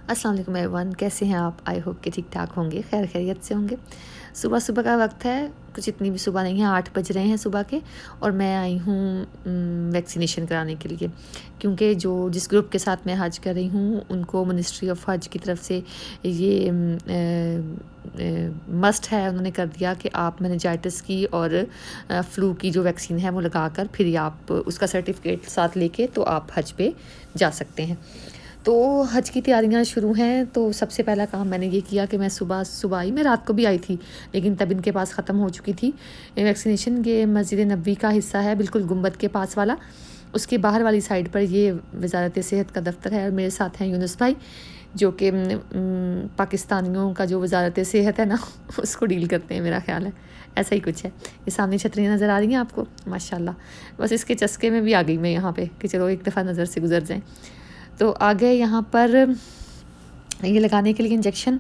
अस्सलाम वालेकुम एवरीवन, कैसे हैं आप? आई होप कि ठीक ठाक होंगे, खैर खैरियत से होंगे। सुबह सुबह का वक्त है, कुछ इतनी भी सुबह नहीं है, 8 बज रहे हैं सुबह के। और मैं आई हूँ वैक्सीनेशन कराने के लिए, क्योंकि जिस ग्रुप के साथ मैं हज कर रही हूँ उनको मिनिस्ट्री ऑफ हज की तरफ से ये मस्ट है, उन्होंने कर दिया कि आप मेनिंजाइटिस की और फ्लू की जो वैक्सीन है वो लगाकर फिर आप उसका सर्टिफिकेट साथ लेके तो आप हज पे जा सकते हैं। तो हज की तैयारियां शुरू हैं। तो सबसे पहला काम मैंने ये किया कि मैं सुबह आई, मैं रात को भी आई थी लेकिन तब इनके पास ख़त्म हो चुकी थी वैक्सीनेशन। ये मस्जिद नबवी का हिस्सा है, बिल्कुल गुंबद के पास वाला। उसके बाहर वाली साइड पर ये वजारत सेहत का दफ्तर है और मेरे साथ हैं यूनुस भाई, जो कि पाकिस्तानियों का जो वजारत सेहत है ना उसको डील करते हैं, मेरा ख्याल है ऐसा ही कुछ है। ये सामने छतरियाँ नज़र आ रही हैं आपको, माशाल्लाह। बस इसके चस्के में भी आ गई मैं यहाँ पे कि चलो एक दफ़ा नज़र से गुजर जाएँ। तो आगे यहाँ पर ये लगाने के लिए इंजेक्शन।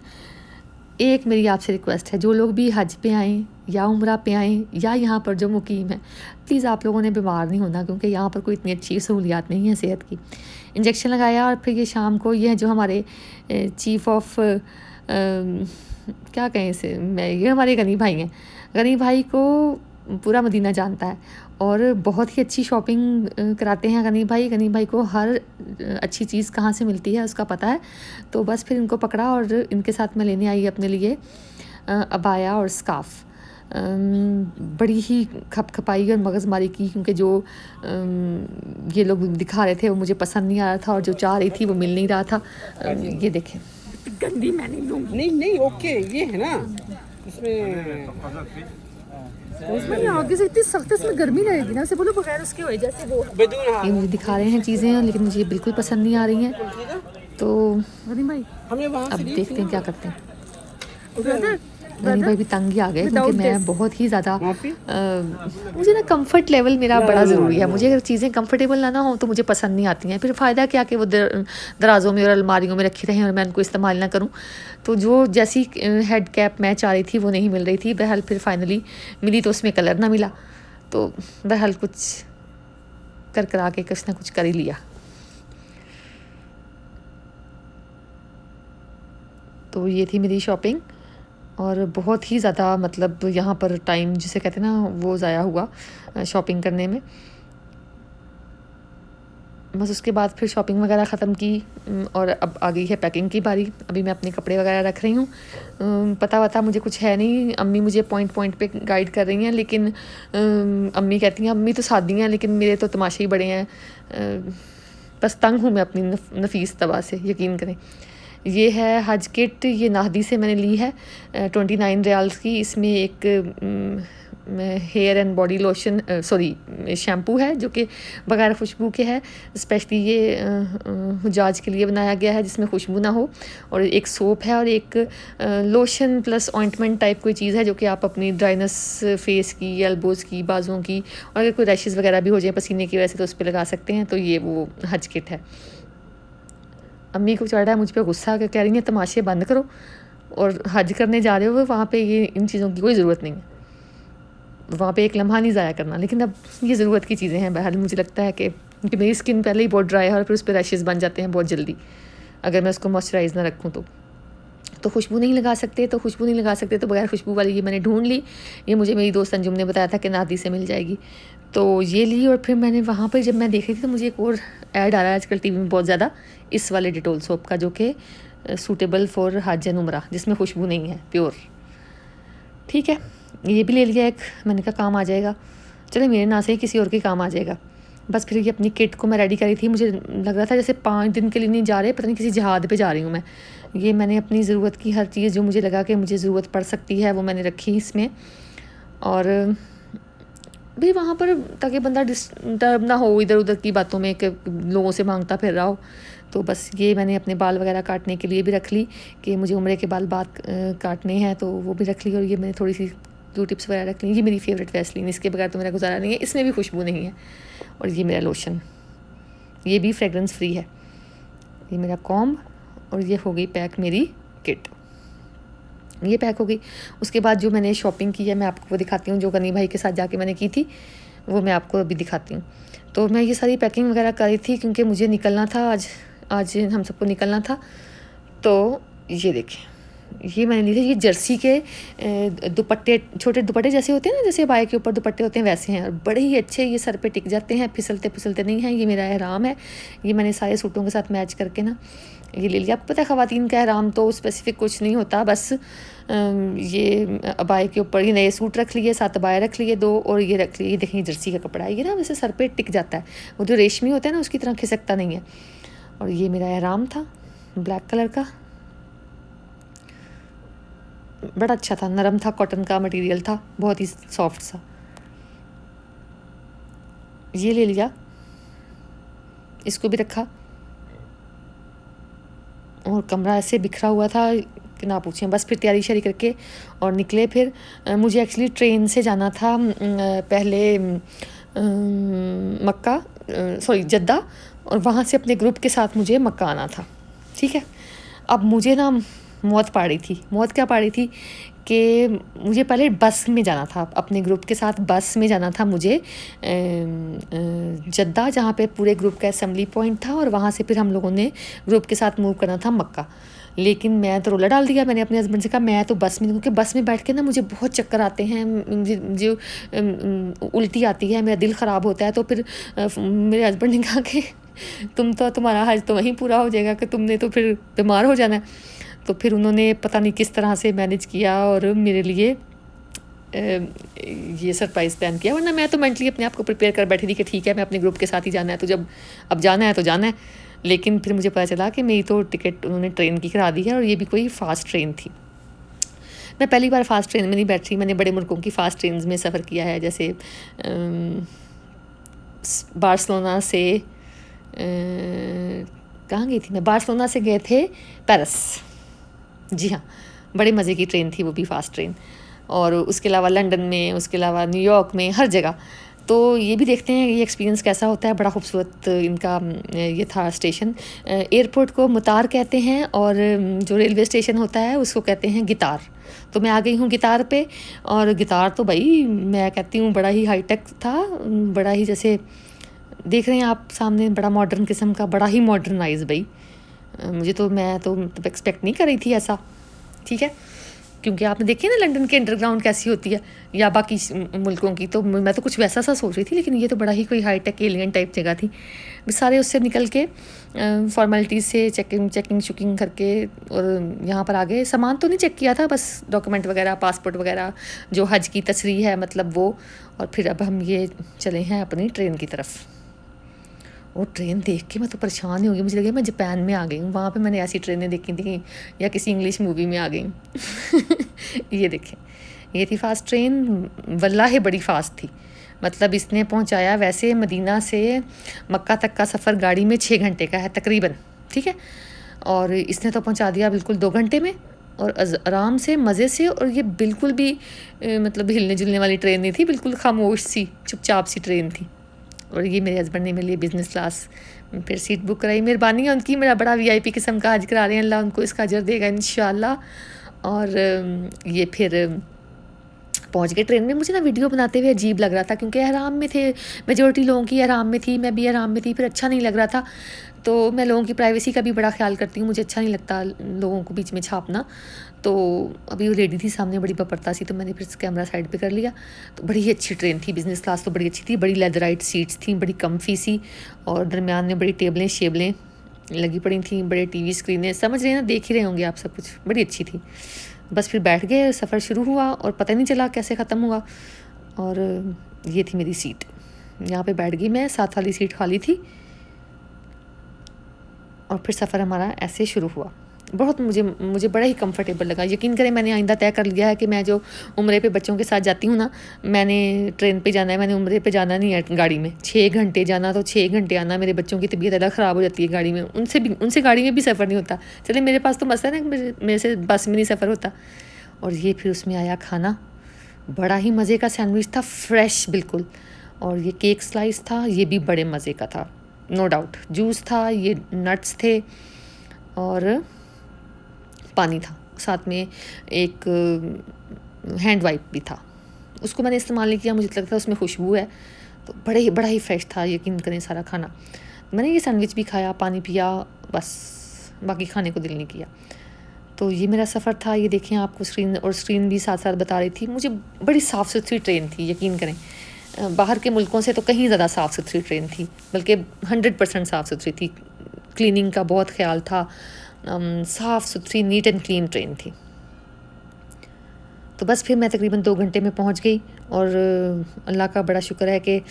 एक मेरी आपसे रिक्वेस्ट है, जो लोग भी हज पे आएँ या उम्रा पे आएँ या यहाँ पर जो मुकीम है, प्लीज़ आप लोगों ने बीमार नहीं होना, क्योंकि यहाँ पर कोई इतनी अच्छी सहूलियात नहीं है सेहत की। इंजेक्शन लगाया और फिर ये शाम को ये जो हमारे चीफ़ ऑफ क्या कहें इसे, ये हमारे गनी भाई हैं। गनी भाई को पूरा मदीना जानता है और बहुत ही अच्छी शॉपिंग कराते हैं गनी भाई को हर अच्छी चीज़ कहाँ से मिलती है उसका पता है। तो बस फिर इनको पकड़ा और इनके साथ मैं लेने आई अपने लिए अबाया और स्काफ़। बड़ी ही खपखपाई और मगज़मारी की, क्योंकि जो ये लोग दिखा रहे थे वो मुझे पसंद नहीं आ रहा था और जो चाह रही थी वो मिल नहीं रहा था। ये देखें, गंदी मैं नहीं लूँगी। नहीं ओके, ये है ना इसमें आगे से इतनी सख्त इसमें गर्मी लगेगी ना, उसे बोलो बगैर उसके हो जैसे वो। ये मुझे दिखा रहे हैं चीज़ें लेकिन मुझे बिल्कुल पसंद नहीं आ रही हैं। तो गनी भाई अब देखते हैं क्या करते हैं। गनी भाई भी तंग ही आ गए, क्योंकि मैं बहुत ही ज़्यादा मुझे ना कंफर्ट लेवल मेरा बड़ा ज़रूरी है। मुझे अगर चीज़ें कंफर्टेबल ना हो तो मुझे पसंद नहीं आती हैं। फिर फ़ायदा क्या कि वो दराज़ों में और अलमारियों में रखी रहें और मैं उनको इस्तेमाल ना करूँ। तो जो जैसी हेड कैप मैं चाह रही थी वो नहीं मिल रही थी। बहरहाल फिर फाइनली मिली तो उसमें कलर ना मिला, तो बहरहाल कुछ कर करा के कुछ ना कुछ कर ही लिया। तो ये थी मेरी शॉपिंग और बहुत ही ज़्यादा मतलब यहाँ पर टाइम जिसे कहते हैं ना वो ज़ाया हुआ शॉपिंग करने में। बस उसके बाद फिर शॉपिंग वगैरह ख़त्म की और अब आ गई है पैकिंग की बारी। अभी मैं अपने कपड़े वगैरह रख रही हूँ। पता मुझे कुछ है नहीं, अम्मी मुझे पॉइंट पे गाइड कर रही हैं, लेकिन अम्मी कहती हैं, अम्मी तो सादी हैं लेकिन मेरे तो तमाशे ही बड़े हैं। बस तंग हूँ मैं अपनी नफीस तबा से, यकीन करें। ये है हज किट, ये नाहदी से मैंने ली है 29 रियाल्स की। इसमें एक hair and body lotion sorry shampoo है जो कि बगैर खुशबू के है। स्पेशली ये हुजाज के लिए बनाया गया है जिसमें खुशबू ना हो। और एक सोप है और एक लोशन प्लस ऑइंटमेंट टाइप कोई चीज़ है जो कि आप अपनी ड्राइनेस फेस की, एल्बोज़ की, बाजुओं की, और अगर कोई रैशेज़ वगैरह भी हो जाए पसीने की वजह से तो उस पर लगा सकते हैं। तो ये वो हज किट है। अम्मी को चढ़ रहा है मुझ पर गुस्सा, कह रही हैं तमाशे बंद करो, और हज करने जा रहे हो वहाँ पे ये इन चीज़ों की कोई ज़रूरत नहीं है, वहाँ पे एक लम्हा नहीं ज़ाया करना। लेकिन अब ये ज़रूरत की चीज़ें हैं। बहरहाल मुझे लगता है कि क्योंकि मेरी स्किन पहले ही बहुत ड्राई है और फिर उस पर रैशेज़ बन जाते हैं बहुत जल्दी अगर मैं उसको मॉइस्चराइज़ ना रखूँ तो खुशबू नहीं लगा सकते। तो बगैर खुशबू वाली ये मैंने ढूंढ ली। ये मुझे मेरी दोस्त अंजुम ने बताया था कि नादी से मिल जाएगी, तो ये ली। और फिर मैंने वहाँ पर जब मैं देख रही थी तो मुझे एक और ऐड आ रहा है आजकल टीवी में बहुत ज़्यादा, इस वाले डिटोल सोप का, जो कि सूटेबल फॉर हज एंड उम्रा, जिसमें खुशबू नहीं है, प्योर। ठीक है, ये भी ले लिया एक, मैंने कहा काम आ जाएगा, चलो मेरे ना से ही किसी और के काम आ जाएगा। बस फिर ये अपनी किट को मैं रेडी करी थी। मुझे लग रहा था जैसे 5 दिन के लिए नहीं जा रहे, पता नहीं किसी जहाज़ पे जा रही हूँ मैं। ये मैंने अपनी ज़रूरत की हर चीज़ जो मुझे लगा कि मुझे ज़रूरत पड़ सकती है वो मैंने रखी इसमें। और भाई वहाँ पर ताकि बंदा डिस्टर्ब ना हो इधर उधर की बातों में कि लोगों से मांगता फिर रहा हो। तो बस ये मैंने अपने बाल वगैरह काटने के लिए भी रख ली कि मुझे उम्रे के बात काटने हैं, तो वो भी रख ली। और ये मैंने थोड़ी सी क्यू टिप्स वगैरह रख ली। ये मेरी फेवरेट वैसलीन, इसके बगैर तो मेरा गुजारा नहीं है, इसमें भी खुशबू नहीं है। और ये मेरा लोशन, ये भी फ्रेगरेंस फ्री है। ये मेरा कॉम्ब, और ये हो गई पैक मेरी किट, ये पैक हो गई। उसके बाद जो मैंने शॉपिंग की है मैं आपको वो दिखाती हूँ, जो गनी भाई के साथ जाके मैंने की थी वो मैं आपको अभी दिखाती हूँ। तो मैं ये सारी पैकिंग वगैरह करी थी क्योंकि मुझे निकलना था, आज हम सबको निकलना था। तो ये देखें, ये मैंने लिए थे, ये जर्सी के दुपट्टे, छोटे दुपट्टे जैसे होते हैं ना, जैसे बाय के ऊपर दुपट्टे होते हैं वैसे हैं, और बड़े ही अच्छे, ये सर पे टिक जाते हैं, फिसलते फिसलते नहीं हैं। ये मेरा एहराम है, ये मैंने सारे सूटों के साथ मैच करके ना ये ले लिया। आपको पता है ख़वातीन का एहराम तो स्पेसिफिक कुछ नहीं होता, बस ये अबाए के ऊपर ये नए सूट रख लिए, साथ अबाया रख लिए 2, और ये रख लिए। ये देखिए जर्सी का कपड़ा है, ये ना वैसे सर पे टिक जाता है, वो जो रेशमी होता है ना उसकी तरह खिसकता नहीं है। और ये मेरा एहराम था ब्लैक कलर का, बड़ा अच्छा था, नरम था, कॉटन का मटेरियल था, बहुत ही सॉफ्ट सा। ये ले लिया, इसको भी रखा, और कमरा ऐसे बिखरा हुआ था कि ना पूछें। बस फिर तैयारी शरी करके और निकले। फिर मुझे एक्चुअली ट्रेन से जाना था पहले मक्का, सॉरी जद्दा, और वहाँ से अपने ग्रुप के साथ मुझे मक्का आना था। ठीक है, अब मुझे ना मौत पा रही थी। मौत क्या पा रही थी कि मुझे पहले बस में जाना था, अपने ग्रुप के साथ बस में जाना था मुझे जद्दा, जहाँ पे पूरे ग्रुप का असेंबली पॉइंट था, और वहाँ से फिर हम लोगों ने ग्रुप के साथ मूव करना था मक्का। लेकिन मैं तो रोला डाल दिया, मैंने अपने हस्बैंड से कहा मैं तो बस में, क्योंकि बस में बैठ के ना मुझे बहुत चक्कर आते हैं, जो उल्टी आती है, मेरा दिल ख़राब होता है। तो फिर मेरे हस्बैंड ने कहा कि तुम्हारा हज तो वहीं पूरा हो जाएगा, कि तुमने तो फिर बीमार हो जाना है। तो फिर उन्होंने पता नहीं किस तरह से मैनेज किया और मेरे लिए ये सरप्राइज़ प्लान किया, वरना मैं तो मेंटली अपने आप को प्रिपेयर कर बैठी थी कि ठीक है मैं अपने ग्रुप के साथ ही जाना है, तो जब अब जाना है तो जाना है। लेकिन फिर मुझे पता चला कि मेरी तो टिकट उन्होंने ट्रेन की करा दी है, और ये भी कोई फ़ास्ट ट्रेन थी। मैं पहली बार फ़ास्ट ट्रेन में नहीं बैठ रही, मैंने बड़े मुल्कों की फ़ास्ट ट्रेन में सफ़र किया है, जैसे बार्सिलोना से कहाँ गई थी मैं, बार्सिलोना से गए थे पेरिस। जी हाँ, बड़े मज़े की ट्रेन थी वो भी, फ़ास्ट ट्रेन। और उसके अलावा लंदन में, उसके अलावा न्यूयॉर्क में, हर जगह। तो ये भी देखते हैं ये एक्सपीरियंस कैसा होता है। बड़ा खूबसूरत इनका ये था स्टेशन। एयरपोर्ट को मुतार कहते हैं, और जो रेलवे स्टेशन होता है उसको कहते हैं गितार। तो मैं आ गई हूँ गितार पे, और गितार तो भाई मैं कहती हूँ बड़ा ही हाईटेक था, बड़ा ही, जैसे देख रहे हैं आप सामने, बड़ा मॉडर्न किस्म का, बड़ा ही मॉडर्नाइज भाई। मैं तो एक्सपेक्ट नहीं कर रही थी ऐसा। ठीक है, क्योंकि आपने देखी ना लंदन के अंडरग्राउंड कैसी होती है या बाकी मुल्कों की, तो मैं तो कुछ वैसा सा सोच रही थी, लेकिन ये तो बड़ा ही कोई हाईटेक एलियन टाइप जगह थी। सारे उससे निकल के फॉर्मेलिटीज़ से चेकिंग शुकिंग करके, और यहाँ पर आगे सामान तो नहीं चेक किया था, बस डॉक्यूमेंट वगैरह, पासपोर्ट वगैरह, जो हज की तसरीह है मतलब वो। और फिर अब हम ये चले हैं अपनी ट्रेन की तरफ। वो ट्रेन देख के मैं तो परेशान ही हो गई, मुझे लगा मैं जापान में आ गई हूँ। वहाँ पे मैंने ऐसी ट्रेनें देखी थी या किसी इंग्लिश मूवी में आ गई हूँ। ये देखें, ये थी फ़ास्ट ट्रेन, वल्लाह बड़ी फ़ास्ट थी। मतलब इसने पहुँचाया, वैसे मदीना से मक्का तक का सफ़र गाड़ी में 6 घंटे का है तकरीबन, ठीक है, और इसने तो पहुँचा दिया बिल्कुल 2 घंटे में, और आराम से, मज़े से। और ये बिल्कुल भी मतलब हिलने जुलने वाली ट्रेन नहीं थी, बिल्कुल खामोश सी, चुपचाप सी ट्रेन थी। और ये मेरे हस्बैंड ने मेरे लिए बिज़नेस क्लास फिर सीट बुक कराई। मेहरबानी है उनकी, मेरा बड़ा वीआईपी किस्म का हज करा रहे हैं, अल्लाह उनको इसका अजर देगा इंशाल्लाह। और ये फिर पहुंच गए ट्रेन में। मुझे ना वीडियो बनाते हुए अजीब लग रहा था, क्योंकि एहराम में थे, मेजोरिटी लोगों की एहराम में थी, मैं भी एहराम में थी, फिर अच्छा नहीं लग रहा था। तो मैं लोगों की प्राइवेसी का भी बड़ा ख्याल करती हूँ, मुझे अच्छा नहीं लगता लोगों को बीच में छापना। तो अभी वो लेडी थी सामने बड़ी बपरता सी, तो मैंने फिर कैमरा साइड पे कर लिया। तो बड़ी ही अच्छी ट्रेन थी, बिज़नेस क्लास तो बड़ी अच्छी थी, बड़ी लेदराइट सीट्स थी, बड़ी कम्फी सी, और दरमियान में बड़ी टेबलें शेबलें लगी पड़ी थी, बड़े टीवी स्क्रीनें, समझ रहे हैं ना, देख ही रहे होंगे आप सब कुछ, बड़ी अच्छी थी। बस फिर बैठ गए, सफ़र शुरू हुआ और पता नहीं चला कैसे ख़त्म हुआ। और ये थी मेरी सीट, यहाँ पे बैठ गई मैं, साथ वाली सीट खाली थी, और फिर सफ़र हमारा ऐसे शुरू हुआ। बहुत मुझे बड़ा ही कंफर्टेबल लगा। यकीन करें, मैंने आइंदा तय कर लिया है कि मैं जो उम्रे पे बच्चों के साथ जाती हूँ ना, मैंने ट्रेन पे जाना है, मैंने उम्रे पे जाना नहीं है गाड़ी में। 6 घंटे जाना तो 6 घंटे आना। मेरे बच्चों की तबीयत अलग ख़राब हो जाती है गाड़ी में, उनसे गाड़ी में भी सफ़र नहीं होता। चले मेरे पास तो मसला है ना, मेरे से बस में नहीं सफ़र होता। और ये फिर उसमें आया खाना, बड़ा ही मज़े का सैंडविच था, फ्रेश बिल्कुल। और ये केक स्लाइस था, ये भी बड़े मज़े का था, नो डाउट। जूस था, ये नट्स थे, और पानी था, साथ में एक हैंड वाइप भी था। उसको मैंने इस्तेमाल नहीं किया, मुझे लगता है उसमें खुशबू है। तो बड़ा ही फ्रेश था, यकीन करें सारा खाना। मैंने ये सैंडविच भी खाया, पानी पिया, बस बाकी खाने को दिल नहीं किया। तो ये मेरा सफ़र था। ये देखें आपको स्क्रीन भी साथ साथ बता रही थी। मुझे बड़ी साफ़ सुथरी ट्रेन थी, यकीन करें। बाहर के मुल्कों से तो कहीं ज़्यादा साफ़ सुथरी ट्रेन थी, बल्कि 100% साफ़ सुथरी थी। क्लीनिंग का बहुत ख्याल था। साफ़ सुथरी नीट एंड क्लीन ट्रेन थी। तो बस फिर मैं तकरीबन 2 घंटे में पहुंच गई और अल्लाह का बड़ा शुक्र है कि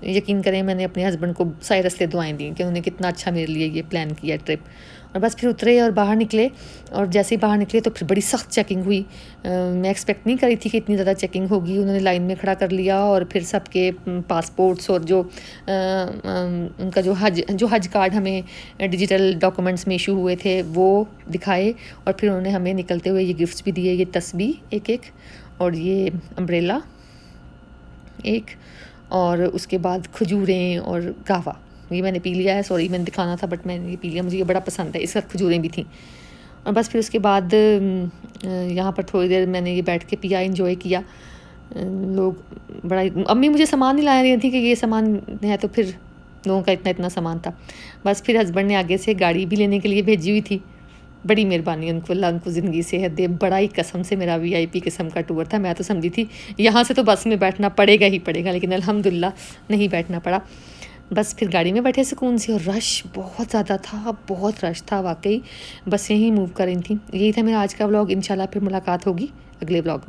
यकीन करें मैंने अपने हस्बैंड को सारे रास्ते दुआएं दी कि उन्होंने कितना अच्छा मेरे लिए ये प्लान किया ट्रिप। और बस फिर उतरे और बाहर निकले, और जैसे ही बाहर निकले तो फिर बड़ी सख्त चेकिंग हुई। मैं एक्सपेक्ट नहीं करी थी कि इतनी ज़्यादा चेकिंग होगी। उन्होंने लाइन में खड़ा कर लिया और फिर सबके पासपोर्ट्स और जो उनका जो हज कार्ड हमें डिजिटल डॉक्यूमेंट्स में इशू हुए थे वो दिखाए। और फिर उन्होंने हमें निकलते हुए ये गिफ्ट्स भी दिए, ये तस्बीह एक और ये अम्ब्रेला एक, और उसके बाद खजूरें और गावा। ये मैंने पी लिया है, सॉरी मैंने दिखाना था बट मैंने ये पी लिया, मुझे ये बड़ा पसंद है। इसके साथ खजूरें भी थी। और बस फिर उसके बाद यहाँ पर थोड़ी देर मैंने ये बैठ के पिया, इंजॉय किया। लोग बड़ा, अम्मी मुझे सामान नहीं ला रही थी कि ये सामान है, तो फिर लोगों का इतना सामान था। बस फिर हस्बैंड ने आगे से गाड़ी भी लेने के लिए भेजी हुई थी। बड़ी मेहरबानी उनको, अल्लाह उनको ज़िंदगी से है दे। बड़ा ही कसम से मेरा VIP किस्म का टूर था। मैं तो समझी थी यहाँ से तो बस में बैठना पड़ेगा ही पड़ेगा, लेकिन अल्हम्दुलिल्लाह नहीं बैठना पड़ा। बस फिर गाड़ी में बैठे सुकून से, और रश बहुत ज़्यादा था, बहुत रश था वाकई। बस यहीं मूव कर रही थी। यही था मेरा आज का व्लॉग। इंशाल्लाह फिर मुलाकात होगी अगले व्लॉग में।